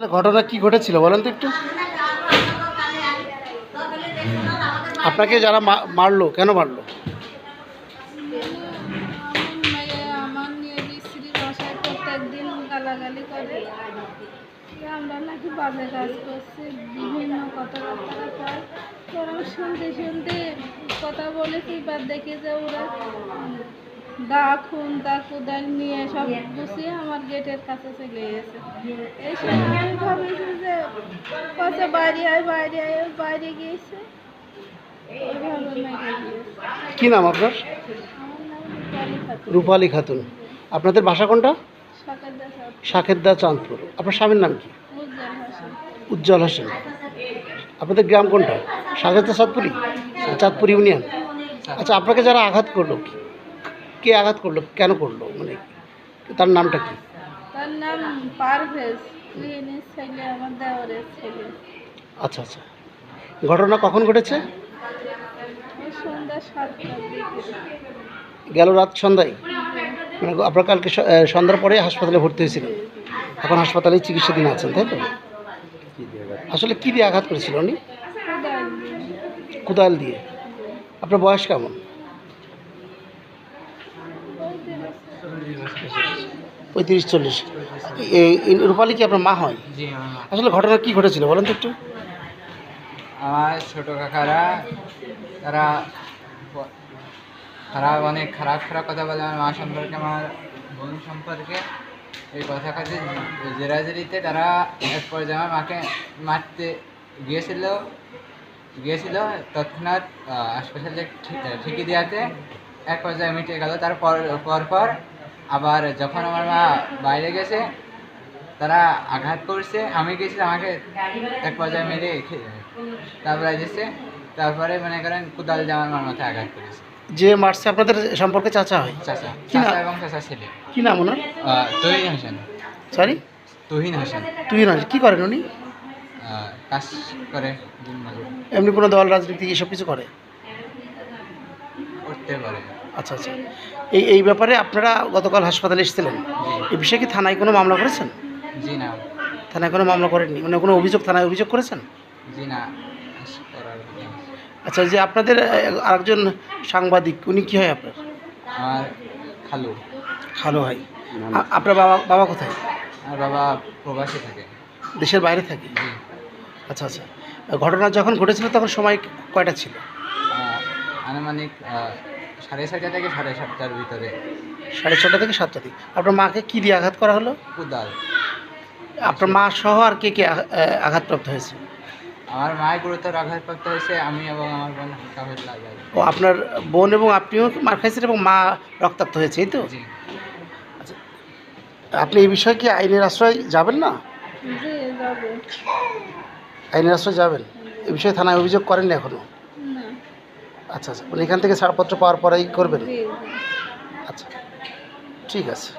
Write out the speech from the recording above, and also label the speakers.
Speaker 1: ঘটনা কি ঘটেছিল বলেন তো একটু। আপনাকে যারা মারলো কেন মারলো?
Speaker 2: আমার নিয়ে বিশ্রী ভাষায় প্রত্যেকদিন গালাগালি করে। আমরা নাকি বাজে কাজ করছি, বিভিন্ন কথাবার্তা কয়। ওরা শুনতে শুনতে কথা বলেছি, বা দেখি যে ওরা দা খুন্তা কোদাল নিয়ে সব গুছিয়ে আমার গেটের কাছে চলে গেছে। এই সময় আমি ভাবেছি যে কত বাইরে আয় বাইরে আয়, বাইরে গিয়েছে।
Speaker 1: কি নাম আপনার?
Speaker 2: আমার নাম রূপালী খাতুন।
Speaker 1: রূপালী খাতুন। আপনাদের বাসা কোনটা?
Speaker 2: সাকেরদা সাহেব।
Speaker 1: সাকেরদা চাঁদপুর। আপনার স্বামীর নাম কি?
Speaker 2: উজ্জ্বল হোসেন।
Speaker 1: উজ্জ্বল হোসেন। আপনাদের গ্রাম কোনটা? সাকেরদা চাঁদপুরি, চাঁদপুর ইউনিয়ন। আচ্ছা, আপনাকে যারা আঘাত করলো কে আঘাত করলো, কেন করলো, মানে তার নামটা কি?
Speaker 2: তার নাম পারভেজ, লিনের ছেলে, আমার দেওরের ছেলে।
Speaker 1: আচ্ছা আচ্ছা, ঘটনা কখন ঘটেছে?
Speaker 2: ওই সন্ধ্যা 7টার দিকে।
Speaker 1: গেল রাত সন্ধ্যায়? মানে আপনার কালকে সন্ধ্যার পরে হাসপাতালে ভর্তি হয়েছিলেন, এখন হাসপাতালে চিকিৎসাধীন আছেন, তাই তো? আসলে কী দিয়ে আঘাত করেছিল উনি? কোদাল দিয়ে। আপনার বয়স কেমন? 35-40। এই রূপালী কি আপনার মা হয়?
Speaker 3: জি।
Speaker 1: আসলে ঘটনা কি ঘটেছিল বলেন তো একটু।
Speaker 3: আমার ছোটো কাকারা তারা অনেক খারাপ কথা বলে আমার মা সম্পর্কে, আমার বোন সম্পর্কে। এই কথা কাজে জেরাজেরিতে তারা এক পর্যায়ে আমার মাকে মারতে গিয়েছিল তৎক্ষণাৎ হাসপাতালে ঠিকই দেওয়াতে এক পর্যায়ে মিটে গেল। পর আবার যখন আমার মা বাইরে গেছে তারা আঘাত করছে, আমি গেছি, আমাকে এক পর্যায়ে মেরে তারপরে গেছে। তারপরে মনে করেন কোদাল দিয়ে আমার মার মাথায় আঘাত করেছে।
Speaker 1: যে মারছে আপনাদের সম্পর্কে চাচা হয়?
Speaker 3: চাচা এবং চাচা ছেলে।
Speaker 1: কি নাম ওনার?
Speaker 3: তুহিন হোসেন।
Speaker 1: সরি?
Speaker 3: তুহিন হোসেন।
Speaker 1: তুহিন হোসেন। কী করেন উনি?
Speaker 3: কাজ করে দিনমজুর।
Speaker 1: এমনি কোনো দল রাজনীতি এসব কিছু করে?
Speaker 3: করতে পারে।
Speaker 1: আচ্ছা আচ্ছা, এই ব্যাপারে আপনারা গতকাল হাসপাতালে এসেছিলেন, এই বিষয়ে কি থানায় কোনো মামলা করেছেন?
Speaker 3: জি না।
Speaker 1: থানায় কোনো মামলা করেননি, মানে কোনো থানায় অভিযোগ করেছেন?
Speaker 3: জি না।
Speaker 1: আচ্ছা, যে আপনাদের আরেকজন সাংবাদিক, উনি কি হয় আপনার?
Speaker 3: আমার খালু।
Speaker 1: খালু হয়। আপনার বাবা কোথায়?
Speaker 3: আমার বাবা প্রবাসী থাকে।
Speaker 1: দেশের বাইরে থাকে?
Speaker 3: জি।
Speaker 1: আচ্ছা আচ্ছা, ঘটনা যখন ঘটেছিল তখন সময় কয়টা ছিল?
Speaker 3: আনুমানিক 6:30 থেকে 7:30 ভিতরে।
Speaker 1: 6:30 থেকে 7টা দিকে। আপনার মাকে কী দিয়ে আঘাত করা হলো?
Speaker 3: কোদাল।
Speaker 1: আপনার মা সহ আর কে আঘাতপ্রাপ্ত হয়েছে?
Speaker 3: আমার মায়ের গুরুতর আঘাতপ্রাপ্ত হয়েছে, আমি এবং আমার বোন হালকা পাতলা আঘাত।
Speaker 1: ও, আপনার বোন এবং আপনিও মার খাইছেন এবং মা রক্তাক্ত হয়েছে, এই তো?
Speaker 3: জি।
Speaker 1: আচ্ছা, আপনি এই বিষয়ে কি আইনের আশ্রয় যাবেন না?
Speaker 2: জি, যাবো।
Speaker 1: আইনের আশ্রয় যাবেন? এই বিষয়ে থানায় অভিযোগ করেননি এখনও?
Speaker 2: না।
Speaker 1: আচ্ছা আচ্ছা, মানে এখান থেকে ছাড়পত্র পাওয়ার পরেই করবেন?
Speaker 2: জি।
Speaker 1: আচ্ছা, ঠিক আছে।